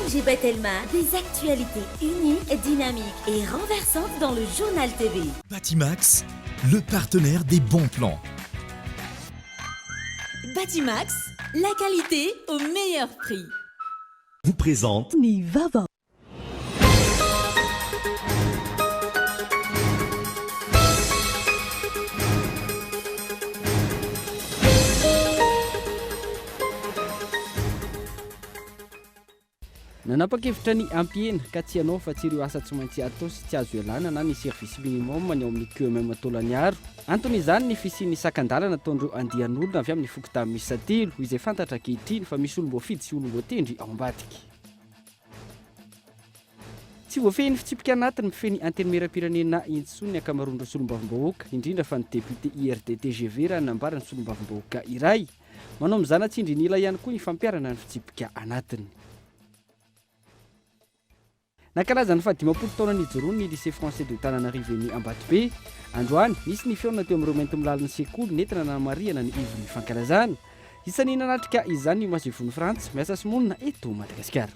MGB Telma, des actualités uniques, dynamiques et renversantes dans le journal TV. Batimax, le partenaire des bons plans. Batimax, la qualité au meilleur prix. Vous présente Vaovao. Nanapa-kevitra ny ampihena ka tsy ianao fa tsy ireo asa tsy maintsy atao sy tsy azo ialana na ny service minimum ny ao amin'ny QMM taolaniaro. Antony izany ny fisian'ny sakan-dalana ataondreo andian'olona avy amin'ny fokotamin'ny misa telo izay fantatra ankehitriny fa misy olom-boafidy sy olom-boatendry ao ambadiky. Tsy voafehin'ny fitsipika anatiny mifeny antenimieram-pirenena intsoa ny ankamaroan'ireo solombavam-bahoaka indrindra fa ny député IRD TGV raha nambarany solombavam-bahoaka iray. Manao mizana tsindrinila ihany koa ny fampiarana ny fitsipika anatiny. Nankalaza ny fa 50 taona nijoroany ny lycée français d'Antananarivo ny Ambatobe. Androany nisy ny feona teo amin'ireo mainty milalina sekoly nentina namariana ny ivon'ny fankalazana. Isan'ny nanatrika izany ny masivony Frantsa miasa sy monina eto Madagasikara.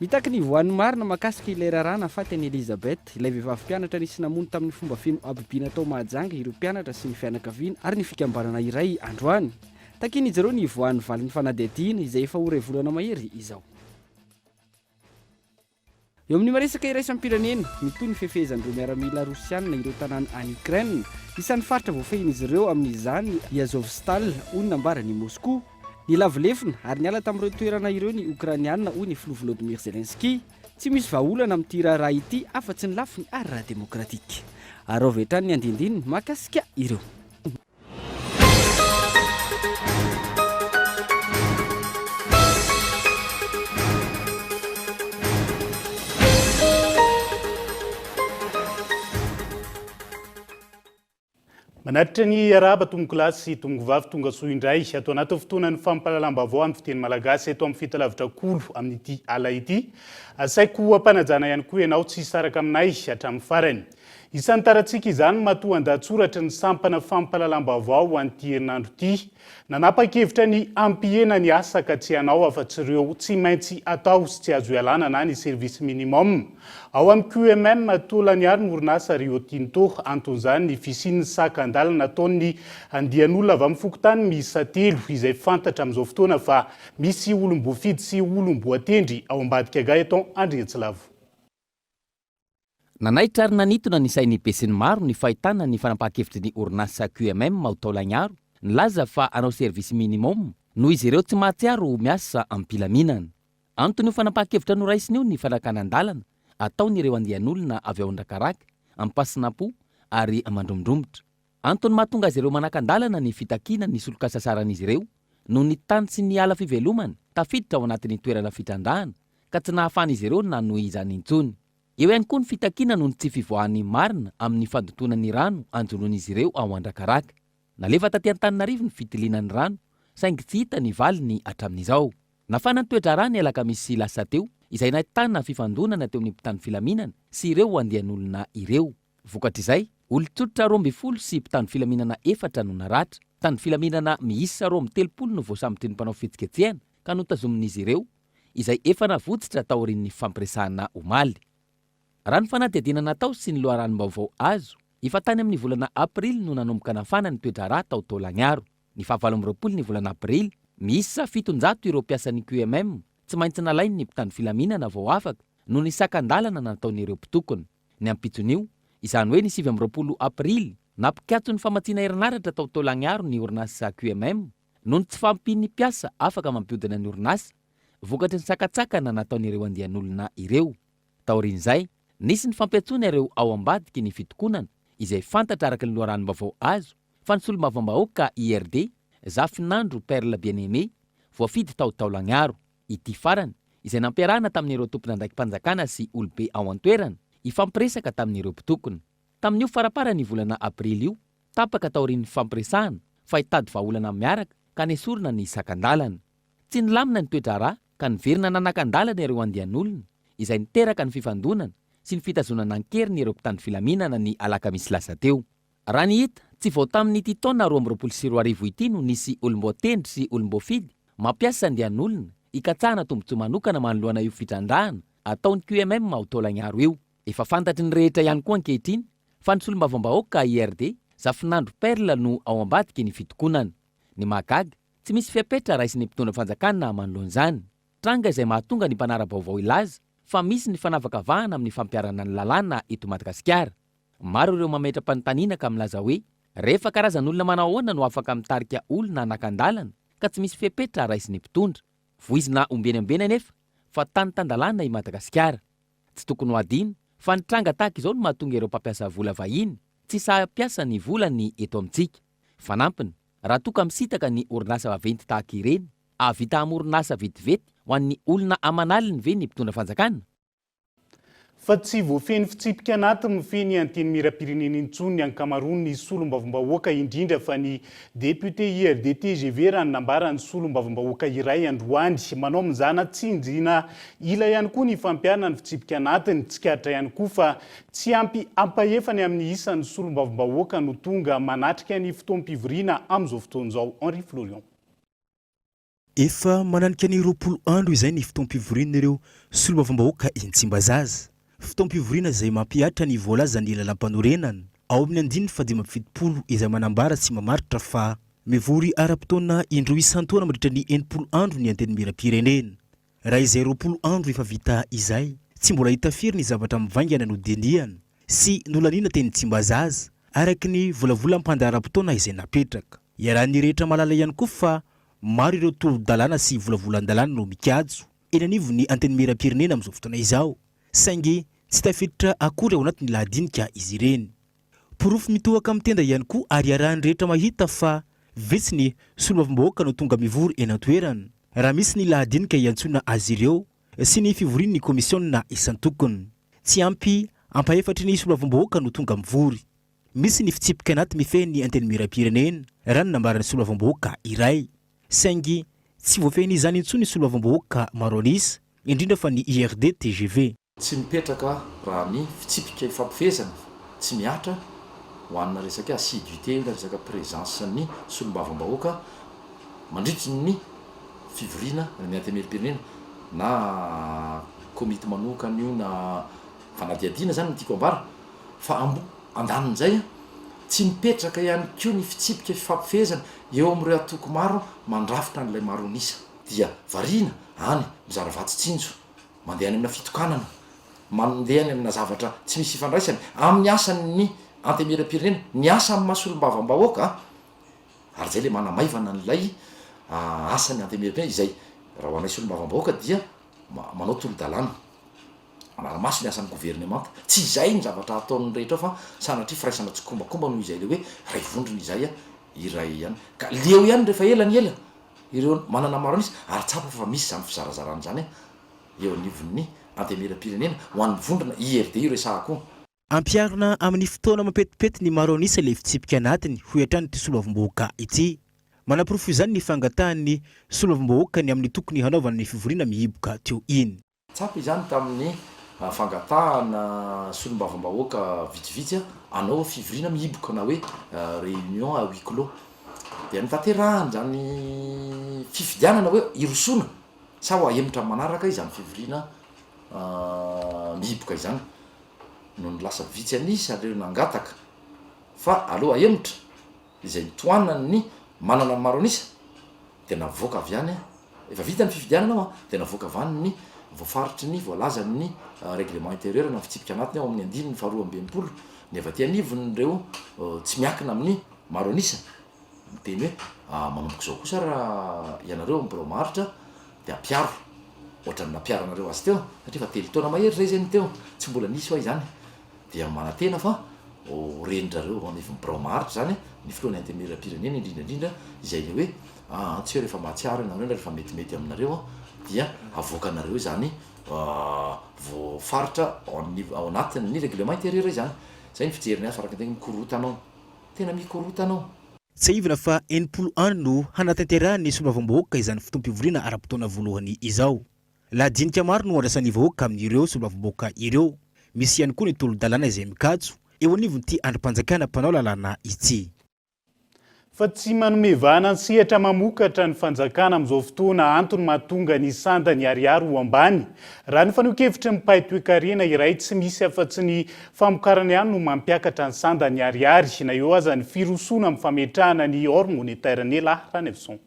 Mitaky ny voan'ny marina makasika ilay rarana fatany Elisabeth, ilay vehivavy mpianatra nisy namono tamin'ny fomba feno abibiana tao mahajanga ireo mpianatra sy ny fianakaviana ary ny fikambanana iray androany. Takiny izy ireo ny voan'ny valin'ny fanadihadiana izay efa ora volana mahery izao. Eo amin'ny maresaka iraisam-pirenena, mitoy ny fefezan'ireo miaramila Rosiana ireo tanàna any Ukraine, isan'ny faritra voafehin'izy ireo amin'izany Azovstal hoy ny ambarany Moscou. Ny lavolefina ary niala tamin'ireo toerana ireo ny Ukrainiana hoy ny filoha Volodymyr Zelensky. Tsy misy vahaolana amin'ity raharaha ity afa-tsy ny lafiny ary raha demokratika. Ary ao vetrany ny andindininy makasika ireo. Manatitra ny araba tomboko lasy tomboko vavy tonga soa indray atao anaty fotoana ny fampahalalam-baovao amin'ny fiteny malagasy eto amin'ny fitalavitra kolo amin'ity ala ity. Asaiko ampanajana ihany koa ianao tsy saraka aminay hatramin'ny farany. Isan'ny tarantsika izany matoa andatsoratra ny sampana fampahalalam-baovao an'ity herinandro ity. Nanapa-kevitra ny ampihena ny asa ka tsy ianao afa-tsy ireo tsy maintsy atao sy tsy azo ialana na ny service minimum. Ao amin'ny QMM taolaniaro ny orinasa Rio Tinto anton'izany ny fisian'ny sakan-dalana nataon'ny andian'olona avy amin'ny fokotany miisa telo izay fantatra amin'izao fotoana fa misy olom-boafidy sy olom-boatendry ao ambadika gay eto Andrianatsilavo. Nanaitra ary nanitona ny sainy be sy ny maro ny fahitana ny fanapahan-kevitry ny orinasa QMM ao taolaniaro nilaza fa anao service minimum noho izy ireo tsy mahatsiaro miasa am-pilaminana. Antony io fanapahan-kevitra noraisiny io ny fanakanan-dalana ataon'ireo andian'olona avy ao an-drakaraka, am-pasinapo ary amandromodromotra. Antony mahatonga azy ireo manakan-dalana ny fitakina ny solo-kasasaran'izy ireo noho ny tany sy ny ala fivelomana tafiditra ao anatin'ny toerana fitrandrahana ka tsy nahafahan'izy ireo nanohy izany intsony. Eo ihany koa ny fitakina noho ny tsy fivoahan'ny marina amin'ny fandotonan'ny rano anjonon'izy ireo ao an-drakaraka. Nalefa taty Antananarivo ny fitilinan'ny rano, saingy tsy hita ny valiny hatramin'izao. Nafana ny toetra rano alakamisy lasa teo, izay nahitana fifandonana teo amin'ny mpitany filaminana sy ireo andian'olona ireo. Vokatr'izay, olon-tsotra 12 sy mpitany filaminana 4 no naratra. Mpitany filaminana miisa 30 no voasambotra ny mpanao fihetsiketsehana ka notazomin'izy ireo, izay efa navotsitra taorian'ny fampiresahana omaly. Raha ny fanadihadiana natao sy ny loharanom-baovao azo, efa tany amin'ny volana Aprily no nanomboka nafana ny toetra rà tao taolaniaro. Ny 27 ny volana Aprily, miisa 700 ireo mpiasan'ny QMM tsy maintsy nalainy ny mpitany filaminana vao afaka noho ny sakan-dalana nataon'ireo mpitokona. Ny ampitson'io, izany hoe ny 20 Aprily, nampikatso ny famatsiana herinaratra tao taolaniaro ny orinasa QMM noho ny tsy fampin'ny mpiasa afaka mampiodina ny orinasa vokatry ny sakatsakana nataon'ireo andian'olona ireo. Taorian'izay, nisy ny fampiatsona ireo ao ambadiky ny fitokonana izay fantatra araka ny loharanom-baovao azo fa ny solombavam-bahoaka IRD Zafinandro Perla Bien-Aimé voafidy tao taolaniaro. Ity farany izay nampiarahana tamin'ireo tompona andraiki-panjakana sy olobe ao an-toerana ifampiresaka tamin'ireo mpitokona. Tamin'io farapara ny volana Aprily io, tapaka taorian'ny fampiresahana fa hitady vahaolana miaraka ka nesorina ny sakan-dalana. Tsy nilamina ny toetra rà ka niverina nanakan-dalana ireo andian'olona izay niteraka ny fifandonana sy ny fitazonana ankeriny ireo mpitany filaminana ny alakamisy lasa teo. Raha ny hita, tsy vao tamin'ity taona 2024 ity no nisy olom-boatendry sy olom-boafidy mampiasa andian'olona ikatsahana tombotsoa manokana manoloana io fitrandrahana ataony QMM maotaolagnyaro io. Efa fantatry ny rehetra ihany koa ankehitriny fa ny solombavambahoaka IRD Zafinandro Perla no ao ambadiky ny fitokonana. Ny mahagaga tsy misy fiapetra raisiny mpitondra fanjakana manoloan'izany. Tranga izay mahatonga ny mpanara-baovao ilaza fa misy ny fanavakavahana amin'ny fampiarana ny lalàna eto Madagasikara. Maro ireo mametra-panontaniana ka milaza hoe rehefa karazan'olona manao ahoana no afaka mitarika olona anakan-dalana ka tsy misy fiapetra raisiny mpitondra. Voizina ombenambena nefa fa tany-tandalàna i Madagasikara. Tsy tokony ho adino fa ny tranga tahaka izao no mahatonga ireo mpampiasa vola vahiny tsy sahampiasa ny volany eto amintsika. Fanampiny, raha toka misitaka ny orinasa vaventy tahaka ireny, avita amoronasa vetivety ho an'ny olona amanaliny ve ny mpitondra fanjakana? Fa tsy voafeny fitsipika anatiny mifeny anteny miram-pirenena intsony ny ankamaroany ny solombavambahoaka indrindra fa ny député IRD TGV raha ny nambarany solombavambahoaka iray Androany manao mizana tsinjina ila ihany koa ny fampiana ny fitsipika anatiny tsikatra ihany koa fa tsy ampy ampahefany amin'ny isan'ny solombavambahoaka no tonga manatrika ny fotoam-pivoriana amin'izao fotoan'izao. Henri Florian. Efa mananika ny 20 andro izay ny fotoam-pivoriana ireo solombavambahoaka Intsimbazaza. Fotoam-pivoriana izay mampiatra ny voalaza ny lalam-panorenana ao amin'ny 17 izay manambara sy mamaritra fa mivory ara-potoana indroa isan-taona mandritra ny 80 andro ny anteny miram-pirenena. Raha izay 20 andro efa vita izay, tsy mbola hita firy ny zavatra mivaingana no diniana sy nolaniana teny Tsimbazaza araka ny volavolam-pandaharam-potoana izay napetraka. Iarahan'ny rehetra malala ihany koa fa maro ireo tolo-dalàna sy volavolan-dalàna no mikajy eny anivon'ny anteny miram-pirenena amin'izao fotoana izao. Saingy tsy tafiditra akory ao anatin'ny lahadinika izy ireny. Porofo mitohaka amin'ny tenda ihany koa ary arahan'ny rehetra mahita fa vitsy ny solombavambahoaka no tonga mivory eny an-toerana raha misy ny lahadinika iantsona azy ireo sy ny fivorian'ny komisiona isan-tokony. Tsy ampy ampahefatry ny solombavambahoaka no tonga mivory. Misy ny fitsipika anaty mifehy anteny miram-pirenena raha ny nambaran'ny solombavambahoaka iray. Saingy tsy voafehiny izany intsony ny solombavambahoaka maro anisa indrindra fa ny IRD TGV. Tsy mipetraka raha ny fitsipika ifampifezana tsy miatra ho anna resaka assiduité na resaka présence ny solombavambahoaka mandritry ny fivoriana ny anteny miram-pirenena na komity manokana io na fanadihadiana zany tiako ambara fa andanin'izay tsy mipetraka ihany koa ny fitsipika fifampifezana eo amin'ireo atoko maro mandrafitra n'ilay maro anisa dia variana any mizara vatsi-tsinjo mandeha any amina fitokanana mandeha any amina zavatra tsy misy ifandraisany amin'ny asan'ny anteny miram-pirenena ny asa amin'ny maha-solombavambahoaka ary zay le manamaivana n'ilay asan'ny anteny miram-pirenena izay raha ho anay solombavambahoaka dia manao tolo-dalàna maramaso ny asan'ny gouvernemanta tsy izay ny zavatra ataon'ny rehetra fa sanatria firaisana tsokombakomba noho izay le hoe ray vondrona izay iray ihany ka leo ihany rehefa ela ny ela ireo manana maro anisy ary tsapa fa misy zany fizarazarana zany eo anivon'ny anteny miram-pirenena ho an'ny vondrona IRD io resahako. Ampiarina amin'ny fotoana mampetipety ny maro anisa le fitsipika anatiny ho hatrany ty solombavambahoaka ity. Manaporofo izany ny fangatahan'ny solombavambahoaka ny amin'ny tokony hanaovana ny fivoriana mihiboka teo iny. Tsapa izany tamin'ny fangatahana solombavambahoaka vitsivitsy anao fivoriana mihiboka na hoe réunion à huis clos dia nitanterahany zany fifidianana hoe irosona sa ho ahemotra manaraka izany fivoriana mihiboka izany no ny lasa vitsy anisa reo nangataka fa aloha ahemotra izay mitoanany ny manana maro anisa dia navoaka avy any efa vita ny fifidianana ao dia navoaka avy any ny voafaritry ny voalazany ny règlement intérieur na fitsipika anatiny ao amin'ny 9/12 ny avy aty anivony reo tsy miankina amin'ny maro anisa miteny hoe manomboka izao kosa raha ianareo mipromaritra dia ampiaro ohatrany nampiaranareo azy teo satria fa telo taona mahery zay zany teo tsy mbola nisy ho izany dia manantena fa rendrareo anivony promaritra zany ny fotoany anteny miram-pirenena indrindrandrindra izay le hoe tsy hoe rehefa mahatsiaro ianareo na rehefa metimety aminareo dia avoakanareo zany voafaritra ao anatin'ny règlement intérieur izany zay ny fijeriny azy faraka tegna mikorotanao tena mikorotanao. Tsy ivana fa 80 andro no hanatanterahany solombavambahoaka izany fotoam-pivoriana ara-potoana voalohany izao. Lahadinika maro no andrasan'ny vahoaka amin'ireo solombavambahoaka ireo. Misy ihany koa ny tolo-dalàna izay mikatso eo anivony ty androm-panjakana mpanao lalàna ity. fa tsy manome vahana ny sehatra mamokatra ny fanjakana amin'izao fotoana antony mahatonga ny sandany ariary ho ambany. Raha ny fanohikevitra mipahy toe-karena iray tsy misy afa-tsy ny famokarana ihany no mampiakatra ny sandany ariary, na eo aza ny firosoana amin'ny fametrahana ny or monétaire ny lahara ny avison.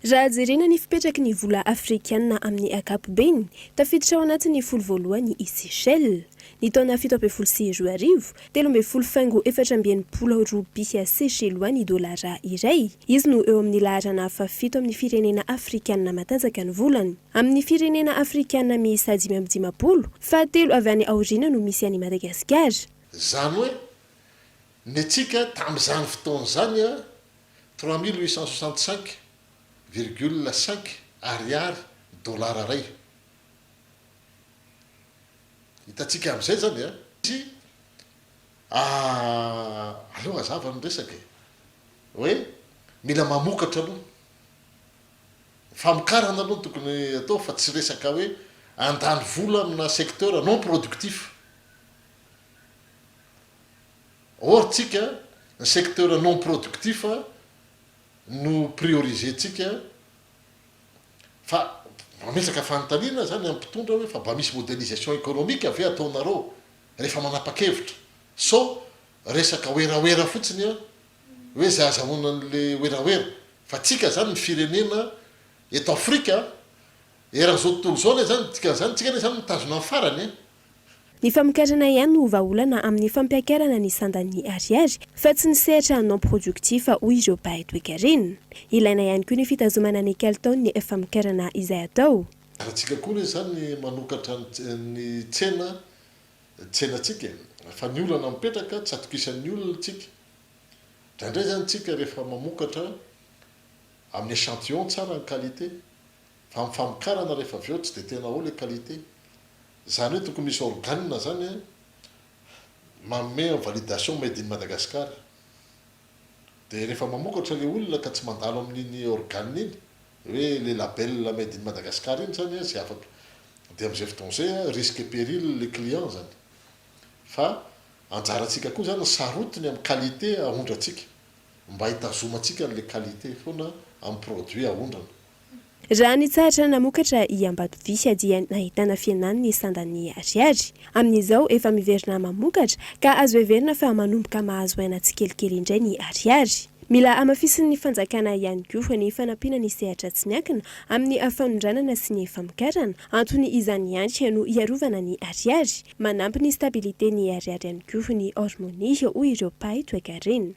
Raha jerena ny fipetraky ny vola afrikanina amin'ny ankapobeny, tafiditra ao anatin'ny folo voalohany i Seychelles. Ny taona 7.4 13.4 Seychellois dolara iray. Izy no eo amin'ny laharana fafito amin'ny firenena afrikanina matanjaka ny volany. Amin'ny firenena afrikanina miisa 550, fahatelo avy any aoriana no misy any Madagasikara. Zany hoe ny atsika tamin'izany fotoana zany 3865,5 ariary dolara ray. Hitatsika amin'izay zany aloha azava ny resaka hoe mila mamokatra aloha, famokarana aloha tokony atao fa tsy resaka hoe andany vola amina secteur non productif. Or tsika ny secteur non productif no prioriser-tsika fa mametsaka fanontaniana zany amin'ny mpitondra hoe fa mba misy modernisation économique ave ataonareo rehefa manapa-kevitra. So resaka oeraoera fotsiny hoe zay azahoanan'le oeraoera fa tsika zany ny firenena eto Afrika eran'izao tontolo zao zany tsika zany zany mitazona amin'ny farany. Ny famokarana ihany no vahaolana amin'ny fampiakarana ny sandan'ny ariary fa tsy ny sehatra non productif hoy ireo mpahay toe-karena. Ilaina ihany koa ny fitazomana ny kalitaony ny famokarana izay atao. Rahatsika koa le zany manokatra ny tsenatsika fa ny olana mipetraka tsy atokisan'ny olona tsika. Indraindray zany tsika rehefa mamokatra amin'ny échantillon tsara ny qualité fa amin'ny famokarana rehefa avy eo tsy dia tena ao le qualité. Zany hoe tokony misy organe zany manome validation made in Madagascar. Dia rehefa mamokatra le olona ka tsy mandalo amin'iny organe iny hoe le label made in Madagascar iny zany zay afaka. Dia amin'izay fotoana izay risque et péril le client zany. Fa anjaratsika koa zany sarotiny amin'ny qualité ahondratsika mba hitazomantsika le qualité foana amin'ny produit ahondrana. Raha nitsahatra namokatra i Ambatovisy dia nahitana fienany ny sandan'ny ariary. Amin'izao efa miverina mamokatra ka azo heverina fa manomboka mahazo aina tsikelikely indray ny ariary. Mila amafisin'ny fanjakana ihany koa ny fanampiana ny sehatra tsy miankina amin'ny fanondranana sy ny famokarana antony izany ihany no iarovana ny ariary. Manampy ny stabilité ny ariary ihany koa ny harmonie hoy ireo mpahay toe-karena.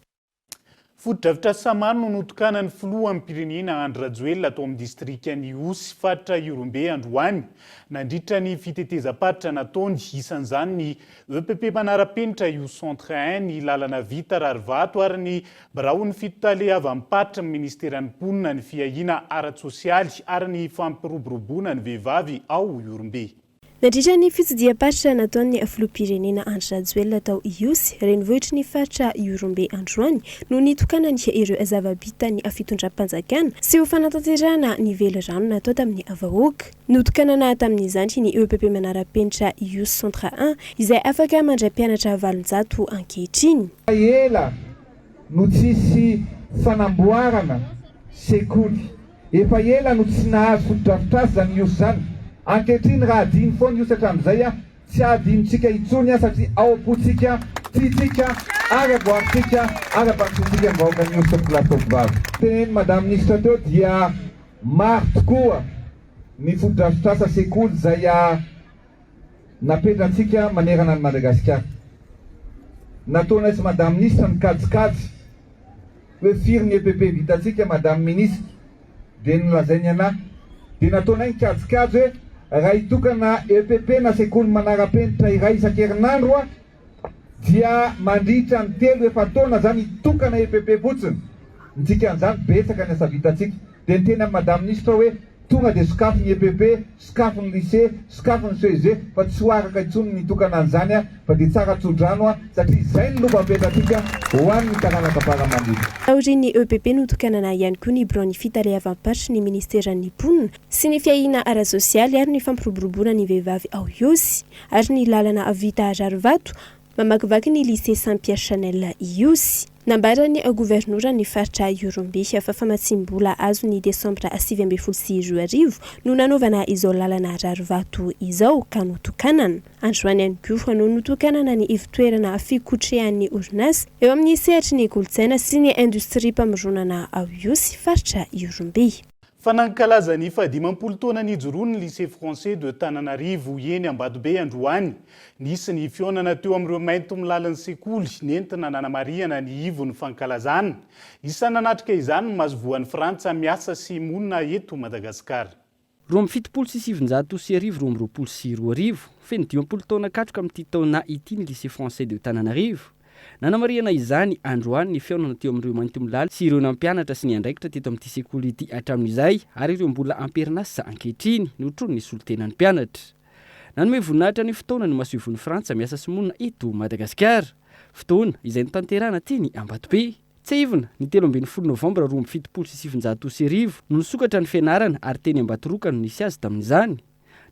Foto-dravitra samano no notokanan'ny filoha amin'ny pirenena Andry Rajoelina atao amin'ny distrikan'ny Osy faritra Iorombe Androany nandritra ny fitetezam-paritra nataony isan'izany ny EPP manara-penitra io centre 1 ny lalana vita rarivato ary ny birao ny fitotale avy amin'ny paritra amin'ny ministeran'ny mponina ny fiahiana ara-tsosialy ary ny fampiroboroboana ny vehivavy ao Iorombe. Nandritra ny fitsidiham-paritra nataon'ny filoham-pirenena Andry Rajoelina tao Iosy renivohitra ny faritra Iorombe Androany no nitokanany ireo zava-bita ny fitondram-panjakana sy ho fanatanterahana ny velo rano natao tamin'ny vahoaka. Notokanana tamin'izany ny EPP manara-penitra Iosy centre 1 izay afaka mandray mpianatra 700 ankehitriny. Ela no tsisy fanamboarana sekoly. Efa ela no tsy nahazo foto-drafitr'asa zany Iosy zany. Ankehitriny raha adiny foana io hatramin'izay tsy adinitsika itsony satria ao am-potsika tiatsika ary aboaritsika ary amparitsintsika ny vahoaka ny Osy plateau-vavy. Teneny madame ministre teo dia maro tokoa ny foto-drafitr'asa sekoly zay napetratsika manerana ny Madagasikara. Nataonay sy madame ministre mikajikajy hoe firy ny EPP vitatsika madame ministre dia nolazainy anahy dia nataonay mikajikajy hoe raha itokana EPP na sekoly manara-penitra iray isan-kerinandro dia mandritra ny 3 efa taona zany itokana EPP fotsiny. Ntsika an'izany betsaka ny asa vitatsika dia ny tena madame ministre hoe tonga dia sokafo ny EPP, sokafo ny lycée, sokafo ny CEG fa tsy hoaraka itsony nitokana an'izany fa dia tsara tsodrano satria izay ny lobam-petratsika ho an'ny taranaka paramandry. Aorian'ny EPP notokanana ihany koa ny birao ny fitale avamparitra ny ministeran'ny mponina sy ny fiahiana ara-sosialy ary ny fampiroboroboana ny vehivavy ao Iosy ary ny lalana vita rarivato mamakivaky ny lycée Saint-Pierre Chanel Iosy. Nambarany gouvernoura ny faritra Ioromby fa famatsim-bola azo ny Desambra 2024 no nanaovana izao lalana rarivato izao ka notokanana. Androany ihany koa no notokanana ny ivitoerana fikotrehan'ny orinasa eo amin'ny sehatry ny kolontsaina sy ny indostria mpamoronana ao io sy faritra Ioromby. Fa nankalaza ny fahadimampolo taona nijoroany lycée français de Tananarivo eny Ambatobe androany. Nisy ny fionana teo amin'ireo mainto milalan'ny sekoly nentina nanamariana ny ivon'ny fankalazana. Isany nanatrika izany ny mazovoan'ny Frantsa miasa sy monina eto Madagasikara. 27 feno 20 taona katroka amin'ity taona ity ny lycée français de Tananarivo. Nanamariana izany androany ny fionana teo amin'ireo mainto milala sy ireo nampianatra sy ny andraikitra teto amin'ity sekoly ity hatramin'izay ary ireo mbola amperinasa ankehitriny notrony ny solotenan'ny mpianatra. Nanome voninahitra ny fotoana ny masovon'ny Frantsa miasa sy monina eto Madagasikara. Fotoana izay notanterahana teny Ambatobe. Tsy ivona ny 17 Novambra 2017 no nisokatra ny fianarana ary teny Ambatoroka no nisy azy tamin'izany.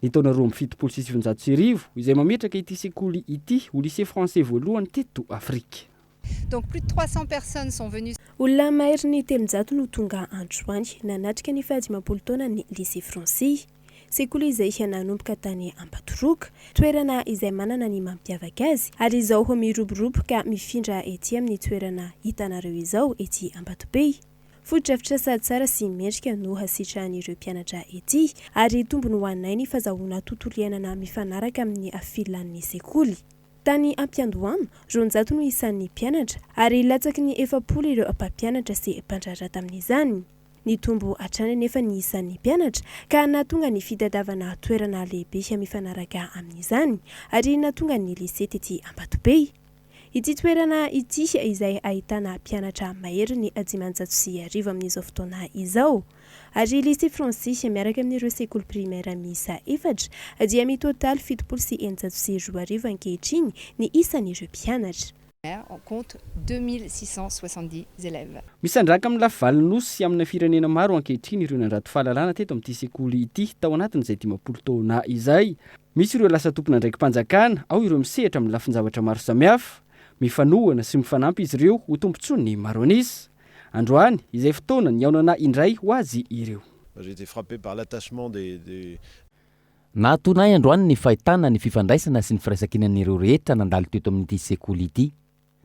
Ny taona 2017 izay mametraka ity sekoly ity ho lycée français voalohany teto Afrika. Donc plus de 300 personnes sont venues. Olona mahery ny 300 no tonga androany nanatrika ny fahadimampolo taona ny lycée français. Sekoly izay nanomboka tany Ambatoroka, toerana izay manana ny mampiavaka azy ary izao miroboroboka mifindra ety amin'ny toerana hitanareo izao ety Ambatobe. Foto-drafitra sady tsara sy mendrika no hasitrahan'ireo mpianatra ety ary tombony ho anay ny fahazahoana tontolo iainana mifanaraka amin'ny afilan'ny sekoly. Tany Ampiandohano, 200 no isan'ny mpianatra ary latsaky ny 70 ireo mpampianatra sy mpandraratra tamin'izany. Ny tombo hatrany nefa ny isan'ny mpianatra ka natonga ny fitadiavana toerana lehibe mifanaraka amin'izany ary natonga ny lycée tety Ambatobe. Ity toerana ity izay ahitana mpianatra mahery ny 590 amin'izao fotoana izao ary lycée français miaraka amin'ireo sekoly primaire miisa 4 dia mitotaly 792 ankehitriny ny isan'ireo mpianatra. On compte 2670 élèves. Misandraka amin'ny lafivaliny sy amin'ny firenena maro ankehitriny ireo nandrato fahalalana teto amin'ity sekoly ity tao anatin'izay 10 taona izay. Misy ireo lasa tompona ndraiky mpanjakana, ao ireo misehatra amin'ny lafin-javatra maro samihafa, mifanohana sy mifanampy izy ireo ho tompontsony maro anisa. Androany izay fotoana ny aonana indray ho azy ireo. J'ai été frappé par l'attachement des Nahatonay androany ny fahitana ny fifandraisana sy ny firaisakinan'ireo rehetra nandalo teto amin'ity sekoly ity.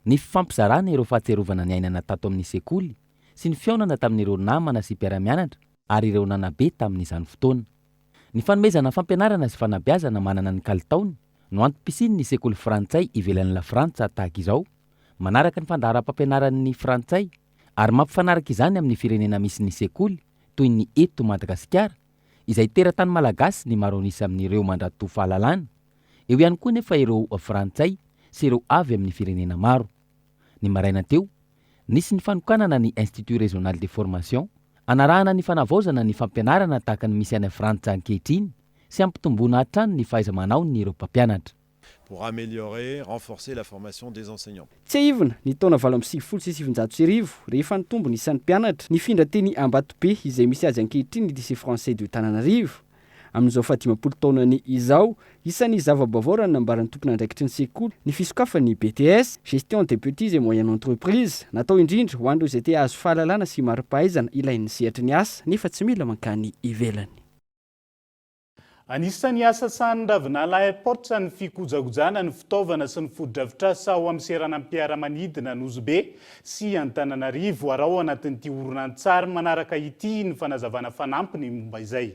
Ny fifampizarana ireo fahatserovana ny ainana tato amin'ny sekoly sy ny fionana tamin'ireo namana sy mpiara-mianatra ary ireo nanabe tamin'izany fotoana. Ny fanomezana fampianarana sy fanabeazana manana ny kalitaony no antom-pisiny ny sekoly frantsay ivelan'ny la Frantsa tahaka izao, manaraka ny fandaharam-pampianaran'ny frantsay ary mampifanaraka izany amin'ny firenena misy ny sekoly toy ny eto Madagasikara izay teratany malagasy ny maro anisa amin'ireo mandrato fahalalana. Eo ihany koa nefa ireo frantsay sy ireo avy amin'ny firenena maro. Ny maraina teo, nisy ny fanokanana ny Institut Régional de Formation, anarahana ny fanavaozana ny fampianarana tahaka ny misy any Frantsa ankehitriny sy ampitombona hatrany ny fahaiza-manao ny ireo mpampianatra. pour améliorer, renforcer la formation des enseignants. Tsy ivona ny taona 27 rehefa nitombo ny isan'ny mpianatra nifindra teny Ambatobe izay misy azy ankehitriny ny lycée français de Tananarivo. Amin'izao 10 taonany izao, isan'ny zava-baovao raha nambaran'ny tompon'andraikitry ny sekoly ny fisokafan'ny BTS, gestion des petites et moyennes entreprises, natao indrindra ho an'ireo izay te azo fahalalana sy mari-pahaizana ilain'ny sehatry ny asa nefa tsy mila mankany ivelany. Anisan'ny asa sahan'ny ravinala airport ny fikojakojana ny fitaovana sy ny foto-drafitrasa ao amin'ny seranam-piaramanidina Nozobe sy Antananarivo arao anatin'ity horonan-tsary manaraka ity ny fanazavana fanampiny momba izay.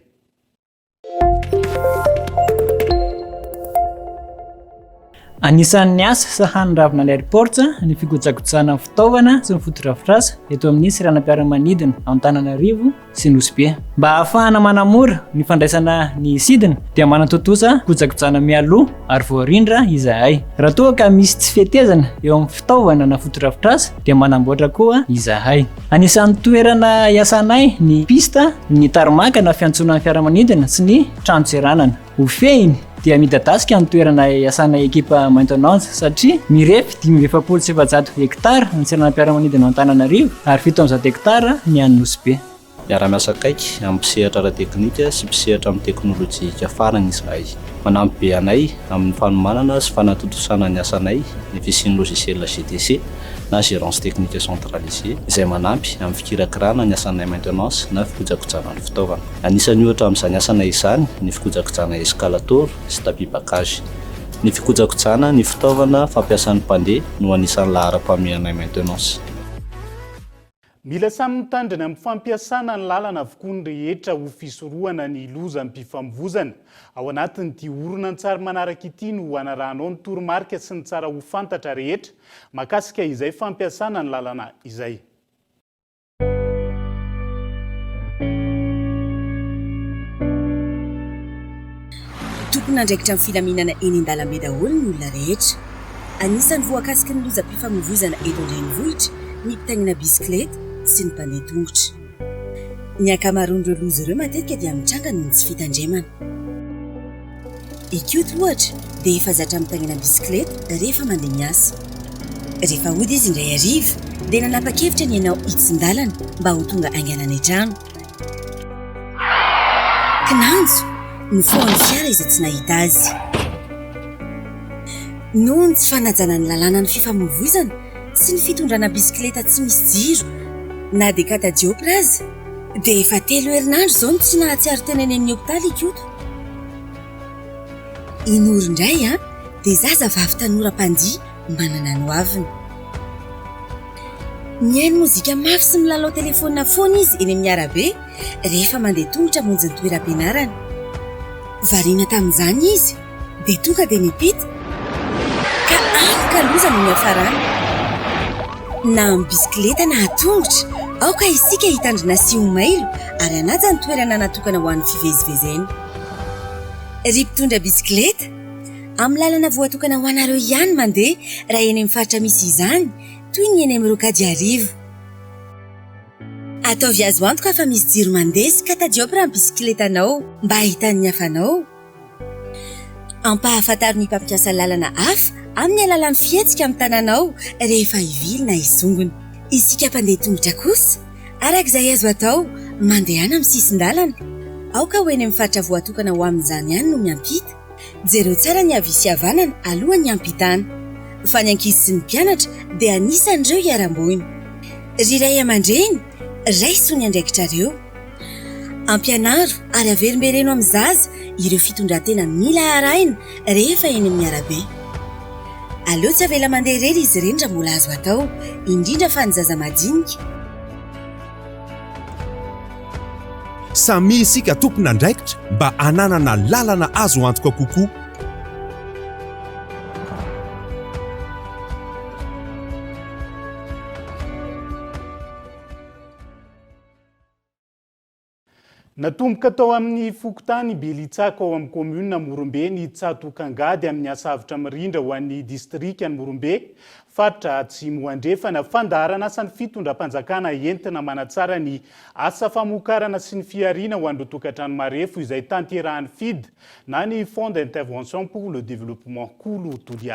Anisan'ny asa sahan'ny ravinala airport ny fikojakojana fitaovana sy ny foto-drafitrasa eto amin'ny seranam-piaramanidina Antananarivo sy Nozobe. Mba ahafahana manamora ny fandraisana ny sidina dia manatotosa fikojakojana mialoha ary voarindra izahay. Raha toa ka misy tsy fihetezana eo amin'ny fitaovana na foto-drafitrasa dia manamboatra koa izahay. Anisan'ny toerana iasanay ny pista, ny tarmaka na fiantsonan'ny fiaramanidina sy ny trano tseranana. Hofehiny dia midadasika ny toerana iasana ekipa maintenance satria mirefy 5,700 hektara ny seranam-piaramanidina Antananarivo ary 700 hektara ny an'ny Nozobe. miara-miasa akaiky amin'ny mpisehatra ara-teknika sy mpisehatra amin'ny teknôlôjika farany izahay. Manampy be anay amin'ny fanomanana sy fanatotosana ny asanay ny fisiany logiciel GTC na gérance technique centralisée izay manampy amin'ny fikirakirana ny asanay maintenance na fikojakojana ny fitaovana. Anisan'ny ohatra amin'izany asanay izany ny fikojakojana escalator sy tapis bakage. Ny fikojakojana ny fitaovana fampiasan'ny mpandeha no anisan'ny laharam-pamehanay maintenance. Mila samy mitandrina amin'ny fampiasana ny lalana avokoa ny rehetra ho fisorohana ny loza amin'ny mpifamoivoizana. Ao anatin'ity horonan-tsary manaraka ity no hanaranao ny toromarika sy ny tsara ho fantatra rehetra mahakasika izay fampiasana ny lalana izay. Tokony andraikitra amin'ny filaminana eny an-dalambe daholo ny olona rehetra. Anisan'ny voakasiky ny lozam-pifamoivoizana eto an-drenivohitra ny mpitaingina bisikileta sy ny mpandeha tongotra. Ny ankamaroan'ireo loza ireo matetika dia mitranga noho ny tsy fitandremana. Ikoto ohatra dia efa zatra mitaingina bisikileta rehefa mandeha miasa. Rehefa hody izy indray hariva dia nanapa-kevitra ny ianao hitsin-dalana mba ho tonga hainganany trano. Kinanjo no foan'ny fiara izay tsy nahita azy. Noho ny tsy fanajana ny lalàna ny fifamoivoizana sy ny fitondrana bisikileta tsy misy jiro na dia katajiopra aza dia efa 3 herinandro izao no tsy nahatsiaro tena eny amin'ny hopitaly ikoto. Inory indray dia zaza vavy tanora mpandihy manana no aviny. Mihaino mozika mafy sy milalao telefônina foana izy eny amin'ny arabe rehefa mandeha tongotra monjy ny toeram-pianarana. Variana tamin'izany izy dia tonga dia nipita ka amika loza no miafarana. Na amin'ny bisikileta na atongotra aoka isika hitandrina sy ho mailo ary anaja ny toerana natokana ho an'ny fivezivezena. Ry mpitondra bisikileta amin'ny lalana voatokana ho anareo ihany mandeha raha eny amin'ny faritra misy izany toy ny eny amin'ny rokady arivo. Ataovy azy antoka fa misy jiro mandeha sy katajiopra amin'ny bisikletanao mba hitan'ny hafanao. Ampahafantariny ny mpampiasa lalana hafa amin'ny alalan'ny fihetsika amin'ny tananao rehefa hivily na hisongona. Isika mpandeha tongotra kosa arak'izay azo atao mandehana amin'ny sisin-dalana. Aoka ho eny amin'ny faritra voatokana ho amin'izany ihany no miampita. Jereo tsara ny havia sy havanana alohan'ny hampitana. Fa ny ankizy sy ny mpianatra dia anisan'ireo hiaram-boiny. Ry ray aman-dreny raisony andraikitrareo. Ampianaro ary averimbereno amin'ny zaza ireo fitondran-tena mila arahina rehefa eny amin'ny arabe. Aleo tsy avela mandeha irery izy ireny raha mbola azo atao, indrindra fa ny zaza madinika. Samy isika tokony andraikitra mba ananana lalana azo antoka kokoa. Natomboka tao amin'ny fokotany Belitsaka ao amin'ny commune Morombe ny tsatokangady amin'ny asavitra mirindra ho an'ny distrika ny Morombe faritra Atsimo andrefana fandaharana asan'ny fitondram-panjakana entina manatsara ny asa famokarana sy ny fiariana ho an'ireo tokantrano marefo izay tanterahan'ny FID na ny Fonds d'intervention pour le développement Kolo Tv.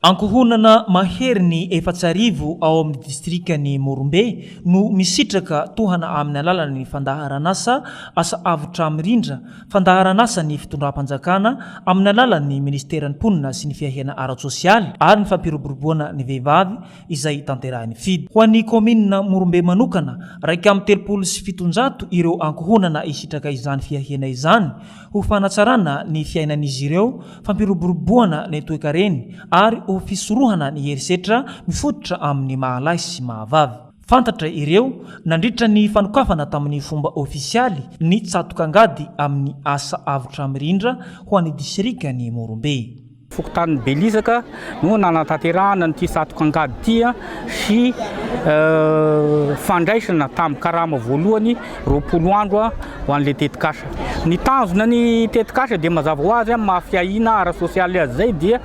Ankohonana mahery ny efatsarivo ao amin'ny distrikany Morombe no misitraka tohana amin'ny alalany ny fandaharan'asa asa avotra mirindra fandaharan'asa ny fitondram-panjakana amin'ny alalany ministeran'ny mponina sy ny fiahiana ara-tsosialy ary ny fampiroboroboana ny vehivavy izay tanterahan'ny FID. Ho an'ny kominina Morombe manokana raika amin'ny 370 ireo ankohonana isitraka izany fiahiana izany ho fanatsarana ny fiainan'izy ireo fampiroboroboana ny toe-kareny ary ho fisorohana ny herisetra mifototra amin'ny mahalahy sy mahavavy. Fantatra ireo nandritra ny fanokafana tamin'ny fomba ofisialy ny tsatokangady amin'ny asa avotra mirindra ho an'ny distrikany Morombe. Fokotany Belitsaka no nanatanterahana ny tsatokangady tia sy fandraisana tamin'ny karama voalohany 20 andro ho an'ilay tetikasa. Ny tanjona ny tetikasa dia mazava ho azy mahafiahina ara-sosialy azy zay dia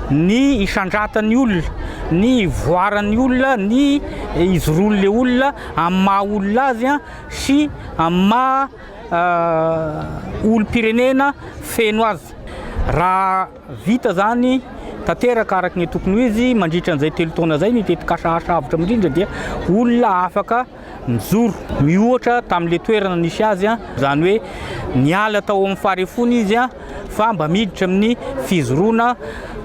ny isandratan'ny olona, ny voaran'ny olona, ny izoroan'le olona amin'ny maha olona azy sy amin'ny maha olom-pirenena feno azy. Raha vita zany tanteraka araka ny tokony ho izy mandritra an'izay 3 taona zay ny tetikasa asa avotra mirindra dia olona afaka nijoro mihoatra tamin'le toerana nisy azy a zany hoe niala tao amin'ny farefony izy a fa mba miditra amin'ny fizoroana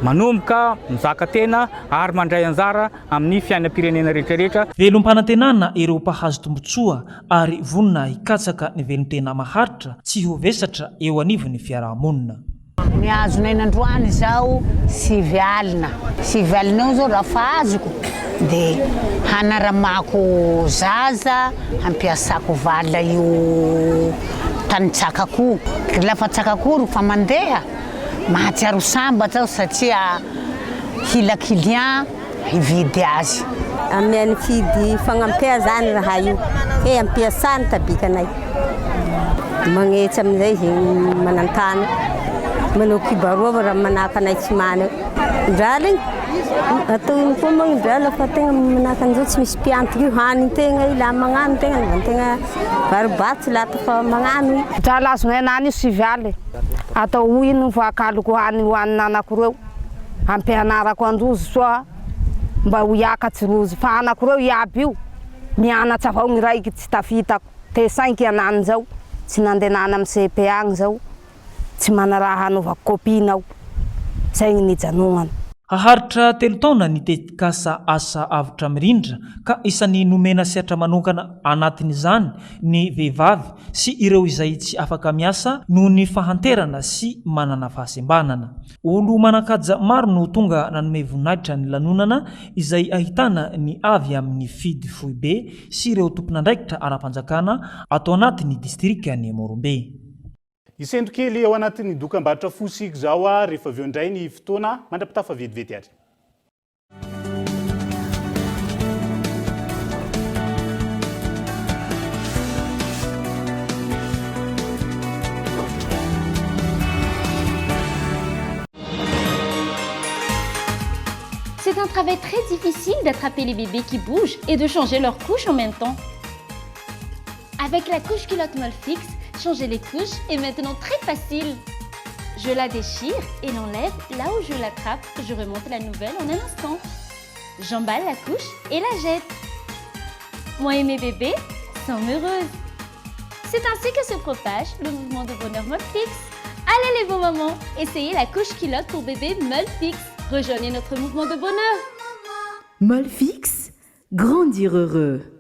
manomboka mizaka tena ary mandray anjara amin'ny fiainam-pirenena rehetrarehetra. Velom-panantenana ireo mpahazo tombotsoa ary vonina hikatsaka ny velon-tena maharitra tsy ho vesatra eo anivon'ny fiarahamonina. Ny azonay nandroany zao sivy alina eo zao raha fa azoko dia hanaramako zaza hampiasako vala io tany-tsakako. Lafa tsakako no fa mandeha mahatsiaro sambatra aho satria hila client hividy azy. Amin'ny fidy fagnampia zany raha io ampiasany tabikanay magnetsy amin'izay zegny manantany manao kibarova raha manaka anay tsy mana ndrala igny atao iny koa moa ndrala fa tegna manaka an'izao tsy misy mpiantoka io hanin-tegna ila magnano tegna navantegna varibatsy lata fa magnano drala azonay anany io sivialy atao ino voakaloko hoanina anakireo ampianarako androzy soa mba ho hiakatsy rozy fa anakireo iaby io mianatra avao ny raiky tsy tafitako T5 anany zao tsy nandenana amin'ny CP agny zao tsy manaraha hanaovako kopinao zay ny janonana. Haharitra 3 taona ny tetikasa asa avitra mirindra ka isan'ny nomena sehatra manokana anatin'izany ny vehivavy sy ireo izay tsy afaka miasa noho ny fahanterana sy manana fahasembanana. Olo manakaja maro no tonga nanome voninahitra ny lanonana izay ahitana ny avy amin'ny fidy foibe sy ireo tompon'andraikitra ara-panjakana atao anatin'ny distrikany Morombe. Isendrokely ao anatin'ny dokam-barotra fosiko zao rehefa avy eo indray ny fotoana mandrapitafa vetivety ary. C'est un travail très difficile d'attraper les bébés qui bougent et de changer leur couche en même temps. Avec la couche culotte molle fixe, changer les couches est maintenant très facile. Je la déchire et l'enlève là où je l'attrape. Je remonte la nouvelle en un instant. J'emballe la couche et la jette. Moi et mes bébés sommes heureuses. C'est ainsi que se propage le mouvement de bonheur molle fixe. Allez les beaux mamans, essayez la couche culotte pour bébé molle fixe. Rejoignez notre mouvement de bonheur. Molle fixe, grandir heureux.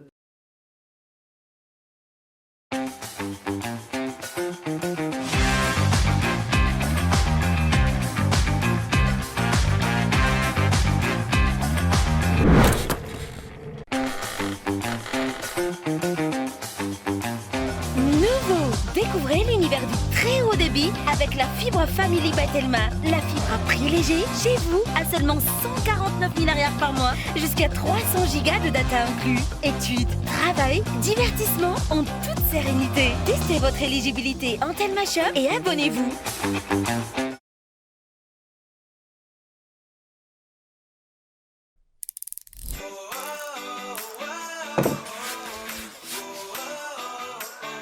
Découvrez l'univers du très haut débit avec la fibre Family by Telma. La fibre à prix léger chez vous à seulement 149 000 arrières par mois, jusqu'à 300 gigas de data inclus. Études, travail, divertissement en toute sérénité. Testez votre éligibilité en Telma Shop et abonnez-vous.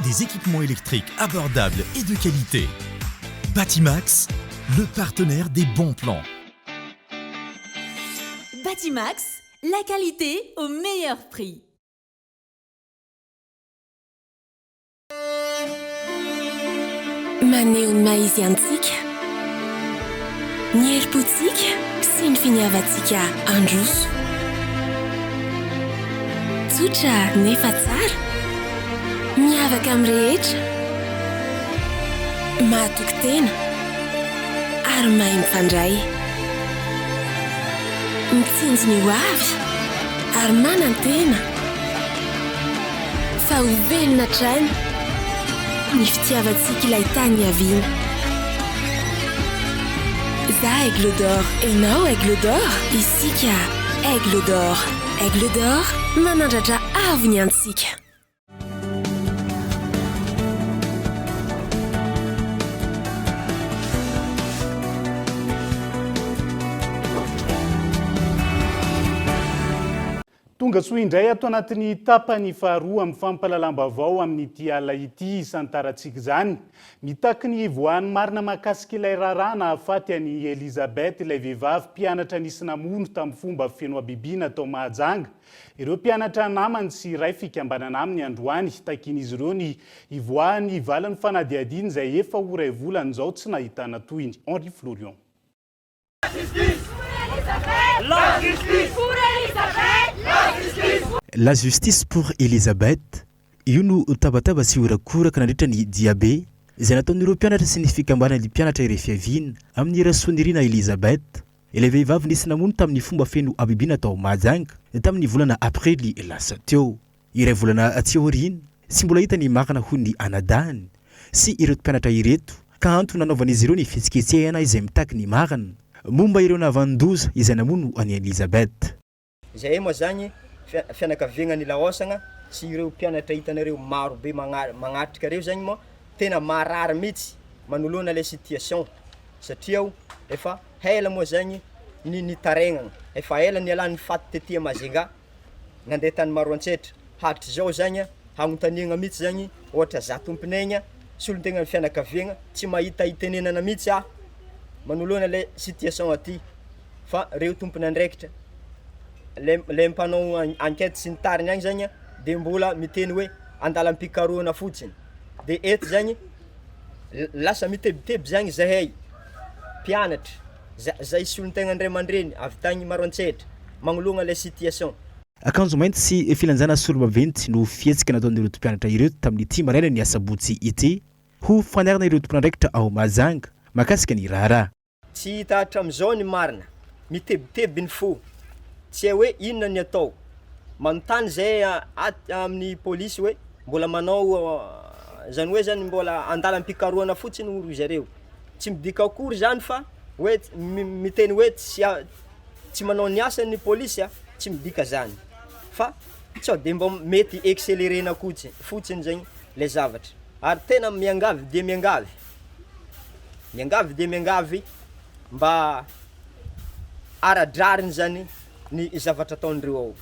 Des équipements électriques abordables et de qualité. Batimax, le partenaire des bons plans. Batimax, la qualité au meilleur prix. Maneho ny maha izy antsika ny herim-potsika sy ny finiavantsika androso tsotra nefa tsara miavaka amin'ny rehetra mahatoky tena ary mahay mifandray mitsinjo ny ho avy ary manan-tena fa ho velona trany ny fitiavantsika ilay tany aviana. Za Aigle d'Or, enao Aigle d'Or, isika Aigle d'Or. Aigle d'Or, manandratra avo ny antsika. tonga soa indray ato anatin'ny tapany faharoa amin'ny fampahalalam-baovao amin'ity ala ity isantarantsika izany. Mitaky ny voany marina mahakasika ilay raharaha nahafaty an'i Elizabeth ilay vehivavy mpianatra nisy namono tamin'ny fomba feno abibiana tao Mahajanga. Ireo mpianatra namany sy ray fikambanana aminy androany takin'izy ireo ny ivoahany valan'ny fanadihadiana izay efa ora volana izao tsy nahitana toyiny. Henri Florian. La justice pour Elisabeth. Io no tabataba sy horakoraka nandritra ny diabe izay nataon'ireo mpianatra sy ny fikambanan'ny mpianatra ireo fiaviana amin'ny rasonirina Elisabeth. Ilay vehivavy nisy namono tamin'ny fomba feno abibiana tao Mahajanga tamin'ny volana aprily lasa teo. Iray volana atsiaoriny sy mbola hita ny marina ho ny anadahany sy ireo mpianatra ireto ka antony nanaovan'izy ireo ny fihetsiketsehana izay mitaky ny marina momba ireo navandoza izay namono any Elisabeth. Izay moa zany fianakaviagna ny laosagna sy ireo mpianatra hitanareo maro be magnatrika reo zany moa tena marary mihitsy manoloana le situation satria efa hela moa zany ny taregnana efa hela ny alany faty tetia Mazenga nandeha tany maro antsetra hatry zao zany hagnontaniagna mihitsy zany ohatra za tomponegna sy olontegna ny fianakaviagna tsy mahita itenenana mihitsy manoloana le situation aty fa reo tompony andraikitra le mpanao enquête sy ny tariny agny zany de mbola miteny hoe andalam-pikaroana fotsiny de eto zany lasa mitebiteby zany zahay mpianatra zay sy olontegna andray aman-dreny avy tany maro antsetra magnoloana le situation. Akanjo mainty sy filanjana solomaventy no fihetsika nataon'ireo mpianatra ireto tamin'ny ity maraina ny asabotsy ity ho fanarina ireo tompon'andraikitra ao Mahajanga makasika ny raharaha. Tsy hita hatram'izao ny marina mitebiteby ny fo tsy hoe inona ny atao manontany zay amin'ny polisy hoe mbola manao zany hoe zany mbola andalam-pikaroana fotsiny oro zareo tsy midika akory zany fa hoe miteny hoe tsy manao ny asany polisy tsy midika zany fa sao de mba mety accélérena fotsiny zany le zavatra ary tena miangavy de miangavy mba aradrariny zany ny zavatra ataondreo ao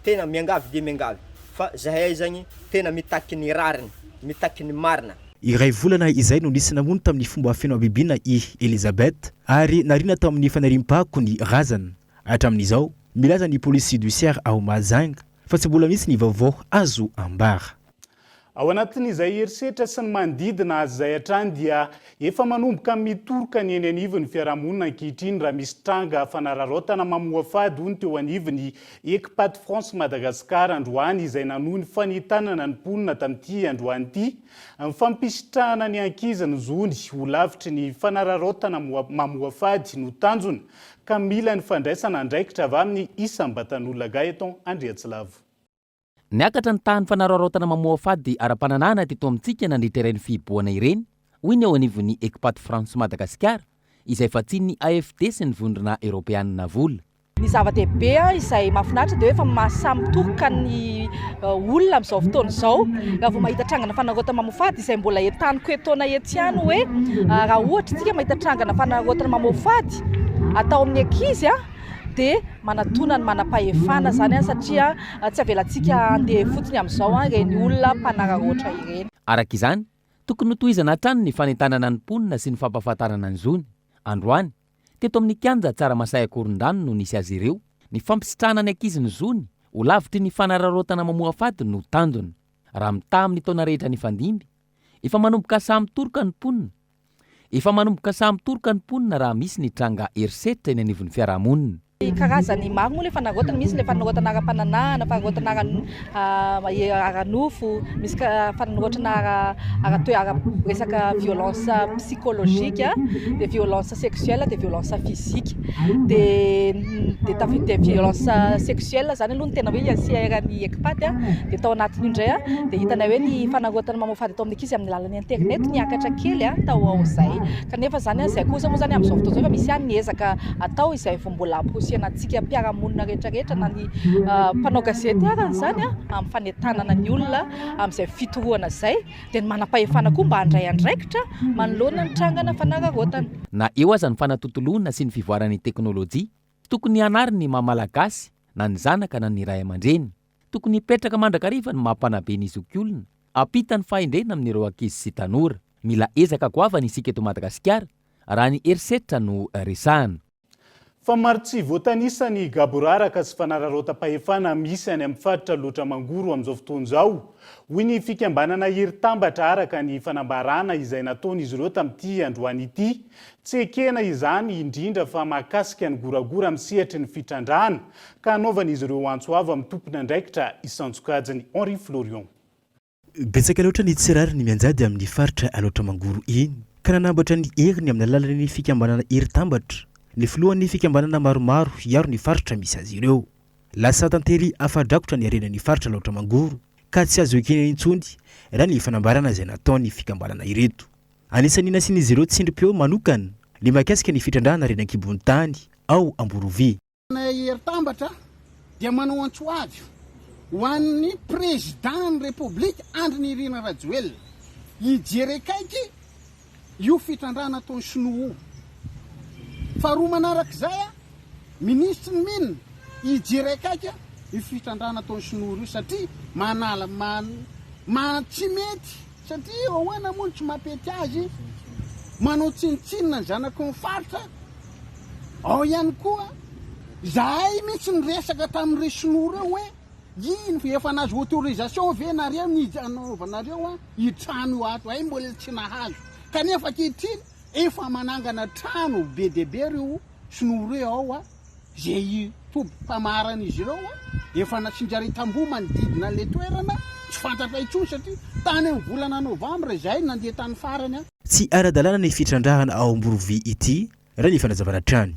tena miangavy de miangavy fa zahay zany tena mitaky ny rariny mitaky ny marina. Iray volana izay no nisy namono tamin'ny fomba feno abibiana i Elisabeth ary narina tamin'ny fanariam-pako ny razana hatramin'izao milaza ny police judiciaire ao Mahajanga fa tsy mbola misy ny vaovao azo ambara. Ao anatin'izay herisetra sy ny manodidina azy izay hatrany dia efa manomboka mitoroka ny eny anivon'ny fiarahamonina ankehitriny raha misy tranga fanararaotana mamoha fady hono teo anivon'ny ekipaty France Madagasikara androany izay nanohy ny fanitanana ny mponina tamin'ity androany ity. Amin'ny fampisitrahana ny ankizany zony ho lavitry ny fanararaotana mamoha fady no tanjona ka mila ny fandraisana andraikitra avy amin'ny isam-batan'olona Gaeton Andriatsilavo. Niakatra ny tany fanararaotana mamoha fady ara-pananana teto amintsika nandritra ireny fiboana ireny hoy ny ao anivon'ny ekipaty France Madagasikara izay fatsiny AFD sy ny vondrona Europeanina vola. Ny zava-dehibe izay mahafinaritra dia efa mahasamitoroka ny olona amin'izao fotoana izao raha vao mahita trangana fanararaotana mamoha fady izay mbola entaniko etoana etsy ihany hoe raha ohatra tsika mahita trangana fanararaotana mamoha fady atao amin'ny ankizy dia manatonany manam-pahefana zany satria tsy avelantsika andeha fotsiny amin'izao reny olona mpanararaotra ireny. Araka izany tokony hotohizana hatrany ny fanentanana ny mponina sy ny fampahafantarana ny zony. Androany teto amin'ny kianja tsaramasahy akoron-drano no nisy azy ireo ny fampisitrahana ny ankizy ny zony ho lavitry ny fanararaotana mamoha fady no tandony. Raha mitaha amin'ny taona rehetra ny fandimby efa manomboka samitoroka ny mponina raha misy ny tranga herisetra eny anivon'ny fiarahamonina. Karazany maro moa le fanararaotana, misy le fanararaotana ara-pananana, fanararaotana ara-nofo, misy fanararaotana resaka violence psychologique, de violence sexuelle, de violence physique, de violence sexuelle zany aloha ny tena hoe CR-ny ekipaty de tao anatiny indray de hitanay hoe ny fanararaotana mamoha fady atao amin'ny ankizy amin'ny alalan'ny internet niakatra kely tao ao zay kanefa zany zay kosa moa zany amin'izao fotoana zao efa misy any ezaka atao izay vao mbola antsika mpiarahamonina rehetrarehetra na ny mpanao gazety arany zany amin'ny fanentanana ny olona amin'izay fitoroana zay dia ny manam-pahefana koa mba handray andraikitra manoloana ny trangana fanararaotana. Na eo aza ny fanatotoloana sy ny fivoaran'ny teknôlôjia tokony hanary ny maha malagasy na ny zanaka na ny ray aman-dreny. Tokony hipetraka mandrakariva ny mampanabe ny zokiolona, apitany fahendrena amin'ireo ankizy sy tanora. Mila ezaka goavana isika eto Madagasikara raha ny erisetra no resahana. Fa maro tsy voatanisa ny gaboraraka sy fanararaota-pahefana misy any amin'ny faritra loatra mangoro amin'izao fotoana izao. Hoy ny fikambanana heritambatra araka ny fanambarana izay nataon'izy ireo tamin'ity androany ity. Tsy ekena izany indrindra fa mahakasika ny goragora amin'ny sehatry ny fitrandrahana ka hanaovan'izy ireo antsoavo amin'ny tompony andraikitra isantsokajiny Henri Florion. Betsaka loatra ny tsirary ny mianjady amin'ny faritra aloatra mangoro iny ka nanambatra ny heriny amin'ny alalan'ny fikambanana heritambatra. Ny filohan'ny fikambanana maromaro hiaro ny faritra misy azy ireo. Lasa tantery afadrakotra ny arenan'ny faritra aloatra mangoro ka tsy azo ekena intsony raha ny fanambarana izay nataon'ny fikambanana ireto. Anisan'ny nasian'izy ireo tsindrim-peo manokana ny mahakasika ny fitrandrahana renan-kibony tany ao Amborovy. Heritambatra dia manao antsoavy ho an'ny président république Andry Nirina Rajoelina hijerekaiky io fitrandrahana ataony sinoa. Faharoa manarak'izay ministre ny minina hijerekaiky io fitrandrahana ataony sinoa io satria manala tsy mety satria ahoana moa tsy mampety azy manao tsinitsinina ny zanako ny faritra. Ao ihany koa zahay mitsy ny resaka tamin'ireo sinoa reo hoe ino efa nazo autorisation ve nareo anaovanareo hitrano io ato ay mbola tsy nahazo kanefa ankehitriny efa manangana trano be dehibe reo sinoa reo ao zay tompam-pamaran'izy ireo efa natsinjary tamboho manodidina an'ilay toerana tsy fantatra intsony satria tany amin'ny volana novambra izay nandeha tany farany. Tsy ara-dalàna ny fitrandrahana ao Amborovy ity raha ny fanazavana trany.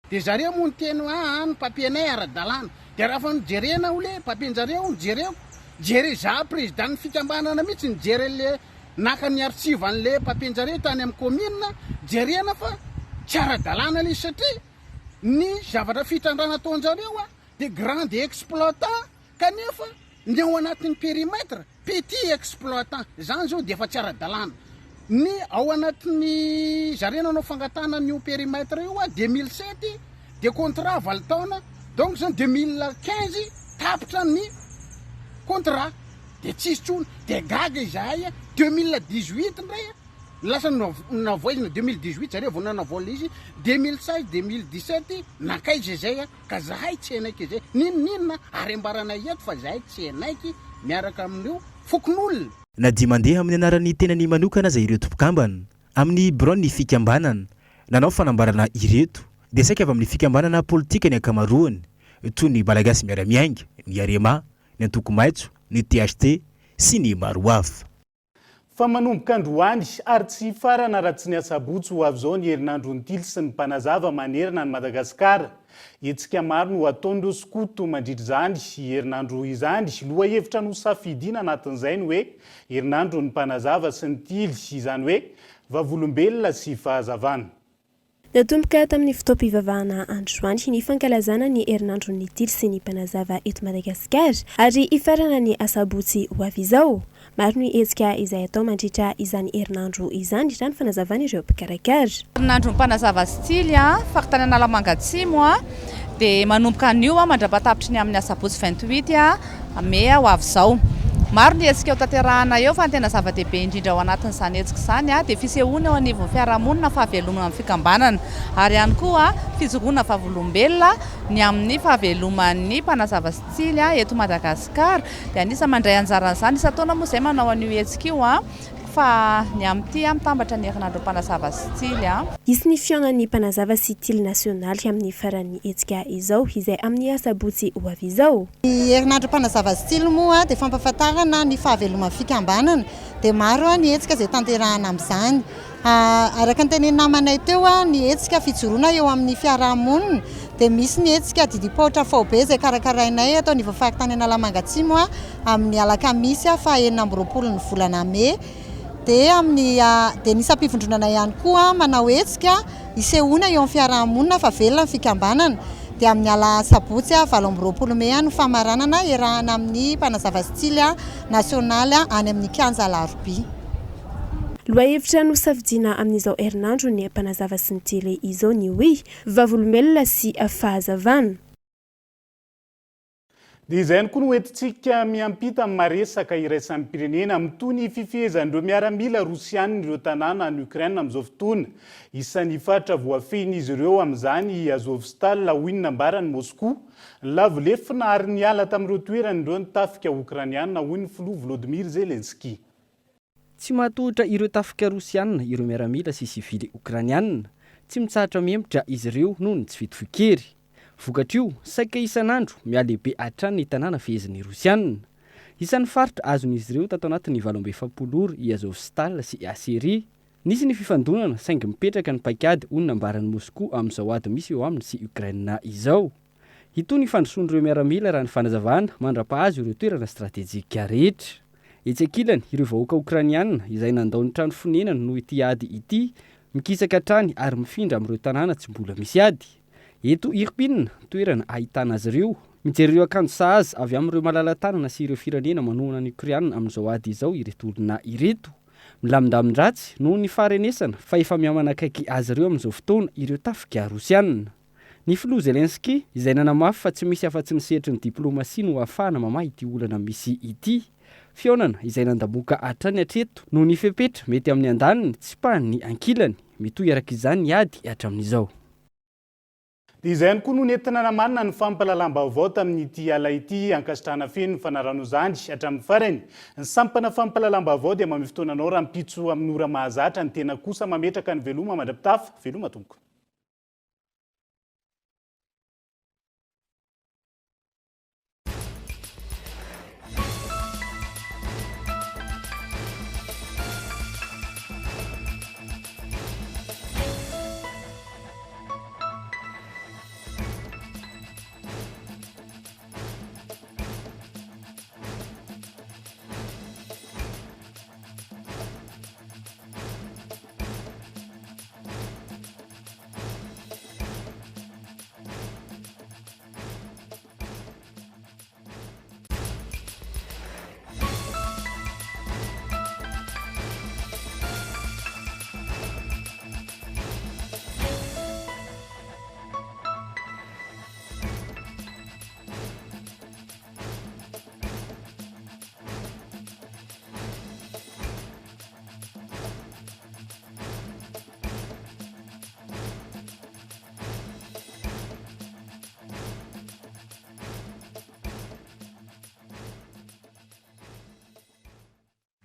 Dia zareo moa ny teny hoe ny papianay ara-dalàna. Dia raha fa nijerena ho le papianjareo nijereo jere za président ny fikambanana mihitsy nijery le naka ny artsiva an'le papianjareo tany amin'ny commune jerena fa tsy ara-dalàna le satria ny zavatra fitrandrahana ataonjareo dia grand exploitant kanefa ny ao anatin'ny périmètre petit exploitant zany zao dia efa tsy ara-dalàna. Ny ao anatin'ny zarena anao fangatana ny périmètre io 2007 dia contrat valitaona donc zany 2015 tapitra ny contrat dia tsisy tsony dia gaga izahay 2018 ndray lasa navoazina 2018 zareo vao nanavola izy 2016 2017 nakaiza izay ka zahay tsy enaiky izay ninona ary ambaranay eto fa zahay tsy enaiky miaraka amin'io fokon'olona. Na dia mandeha amin'ny anaran'ny tenany manokana izay ireo tompokambana amin'ny bureau-ny fikambanana nanao fanambarana ireto dia saika avy amin'ny fikambanana politika ny ankamaroany toy ny Malagasy miara-miainga, ny Arema, ny Antoko Maitso, ny THT sy ny maro hafa. Fa manomboka androany ary tsy farana raha tsy ny asabotsy ho avy izao ny herinandro ny tily sy ny mpanazava manerana ny Madagasikara. Hetsika maro no ataon'ireo skoto mandritra izany herinandro izany. Loha hevitra no safidiana anatin'izay ny hoe herinandro ny mpanazava sy ny tily izany hoe vavolombelona sy fahazavana. Natomboka tamin'ny fotoam-pivavahana androany ny fankalazana ny herinandro ny tily sy ny mpanazava eto Madagasikara ary hifarana ny asabotsy ho avy izao. Maro ny hetsika izay atao mandritra izany herinandro izany raha ny fanazavana ireo mpikarakara. Herinandro ny mpanazava sy tily faritany Analamanga Atsimo dia manomboka an'io mandrapahatapitry ny amin'ny asabotsy 28 May ho avy izao. Maro ny hetsika eo tanterahana eo fa ny tena zava-dehibe indrindra ao anatin'izany hetsika izany dia fisehoana eo anivon'ny fiarahamonina fahavelomana amin'ny fikambanana ary ihany koa fijoroana vavolombelona ny amin'ny fahaveloman'ny mpanazava sy tily eto Madagasikara dia anisany mandray anjaran'izany isataona moa izay manao an'io hetsika io fa ny amin'ity mitambatra ny herinandro mpanazava sy tily. Isy ny fihaonan'ny mpanazava sy tily nasionaly amin'ny faran'ny hetsika izao izay amin'ny asabotsy ho avy izao. Ny herinandro mpanazava sy tily moa dia fampahafantarana ny fahaveloman'ny fikambanana dia maro ny hetsika izay tanterahana amin'izany. Araka ny tenenina namanay teo ny hetsika fijoroana eo amin'ny fiarahamonina dia misy ny hetsika didipoitra faobe izay karakarainay atao ny faritany Analamanga Atsimo amin'ny alakamisy fa 24 ny volana May. Dia nisy ampivondronana ihany koa manao hetsika isehoana eo amin'ny fiarahamonina fa velona ny fikambanana dia amin'ny alasabotsy 24 May no famaranana erahana amin'ny mpanazava sy tily nasionaly any amin'ny kianja Larobia. Lohahevitra no safidiana amin'izao herinandro ny mpanazava sy ny tily izao ny hoe vavolombelona sy fahazavana. dia izay koa no entintsika miampita amin'ny maresaka iraisan'ny pirenena amin'ny tony fifehezan'ireo miaramila rosianina ireo tanàna any Ukraine amin'izao fotoana. Isan'ny faritra voafehin'izy ireo amin'izany Azovstal hoinina ambarany Moscou. Lavolefina ary niala tamin'ireo toerana ireo nitafika Ukrainiana hoy ny filoha Volodymyr Zelensky. Tsy matohitra ireo tafika rosianina ireo miaramila sy sivily Ukrainiana. Tsy mitsahatra mihemitra izy ireo noho ny tsy fitovokery. Vokatra io, saika isan'andro mialehibe hatrany ny tanàna fehezin'ny rosianina. Isan'ny faritra azon'izy ireo tato anatin'ny 17 i Azovstal sy Asery. Nisy ny fifandonana saingy mipetraka ny paikady hoy ny ambaran'ny Moscou amin'izao ady misy eo aminy sy Ukraine izao. Itony fandrosoan'ireo miaramila raha ny fanazavana mandra-pahazo ireo toerana strategjika rehetra. Etsy ankilany ireo vahoaka Ukrainiana izay nandao ny trano fonenany noho ity ady ity mikisaka trany ary mifindra amin'ireo tanàna tsy mbola misy ady. Eto Irpin, toerana ahitana azy ireo, mijery ireo akanjo sahaza avy amin'ireo malala-tanana sy ireo firenena manohana ny Ukraina amin'izao ady izao ireto olona ireto. Milamindamin-dratsy noho ny faharenesana fa efa mihamanakaiky azy ireo amin'izao fotoana ireo tafika rosianina. Ny filoha Zelensky izay nanamafy fa tsy misy afa-tsy ny sehatry ny diplomasia no ahafahana mamahy ity olana misy ity. Fiaonana izay nandaboka hatrany hatreto noho ny fepetra mety amin'ny andaniny tsy pahany ankilany metoy araka izany ny ady hatramin'izao. Dia izay koa no nentina namanina ny fampalalam-baovao tamin'ity ala ity ankasitrahana feno ny fanarano izany hatramin'ny farany. Ny sampana fampalalam-baovao dia mamy fotoananao raha mpitso amin'ny ora mahazatra ny tena kosa mametraka ny veloma mandrapitafa. Veloma tompoko.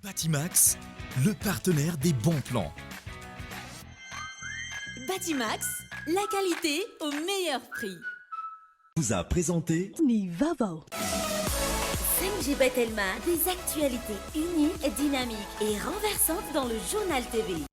Batimax, le partenaire des bons plans. Batimax, la qualité au meilleur prix. Vous a présenté Vaovao. 5G Batelma, des actualités uniques, dynamiques et renversantes dans le journal TV.